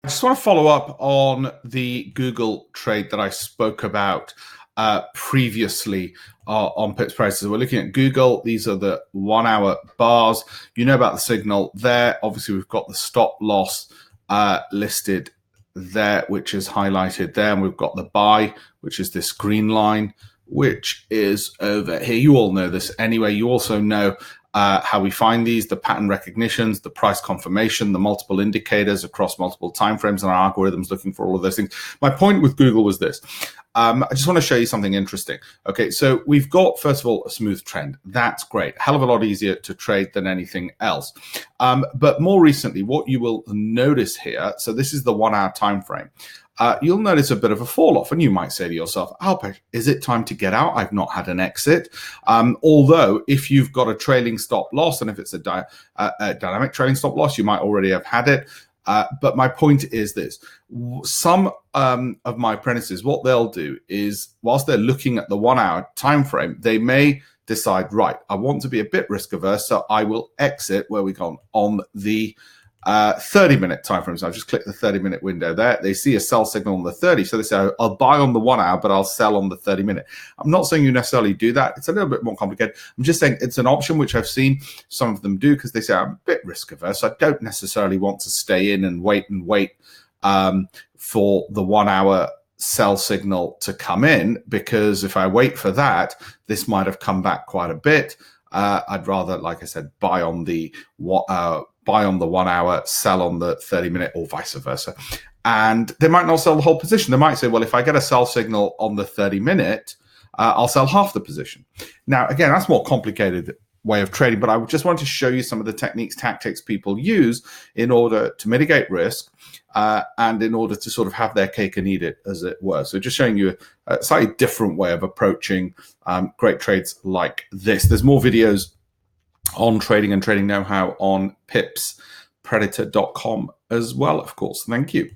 I just want to follow up on the Google trade that I spoke about previously on pipspredator. We're looking at Google. These are the 1 hour bars. You know about the signal there. Obviously, we've got the stop loss listed there, which is highlighted there. And we've got the buy, which is this green line, which is over here. You all know this anyway. You also know how we find these, the pattern recognitions, the price confirmation, the multiple indicators across multiple timeframes, and our algorithms looking for all of those things. My point with Google was this. I just want to show you something interesting. Okay, so we've got, first of all, a smooth trend. That's great. Hell of a lot easier to trade than anything else. But more recently, what you will notice here, so this is the 1 hour time frame. You'll notice a bit of a fall off, and you might say to yourself, Alpesh, is it time to get out? I've not had an exit. Although if you've got a trailing stop loss, and if it's a dynamic trailing stop loss, you might already have had it. But my point is this. Some of my apprentices, what they'll do is, whilst they're looking at the 1 hour time frame, they may decide, right, I want to be a bit risk averse, so I will exit, where we go on the 30-minute time frame. So I've just clicked the 30-minute window there. They see a sell signal on the 30. So they say, I'll buy on the 1 hour, but I'll sell on the 30-minute. I'm not saying you necessarily do that. It's a little bit more complicated. I'm just saying it's an option which I've seen some of them do, because they say, I'm a bit risk averse. I don't necessarily want to stay in and wait for the 1 hour sell signal to come in, because if I wait for that, this might have come back quite a bit. I'd rather, like I said, buy on the 1 hour, sell on the 30-minute, or vice versa. And they might not sell the whole position. They might say, well, if I get a sell signal on the 30-minute, I'll sell half the position. Now, again, that's a more complicated way of trading, but I just want to show you some of the techniques, tactics people use in order to mitigate risk and in order to sort of have their cake and eat it, as it were. So just showing you a slightly different way of approaching great trades like this. There's more videos on trading and trading know-how on pipspredator.com as well, of course. Thank you.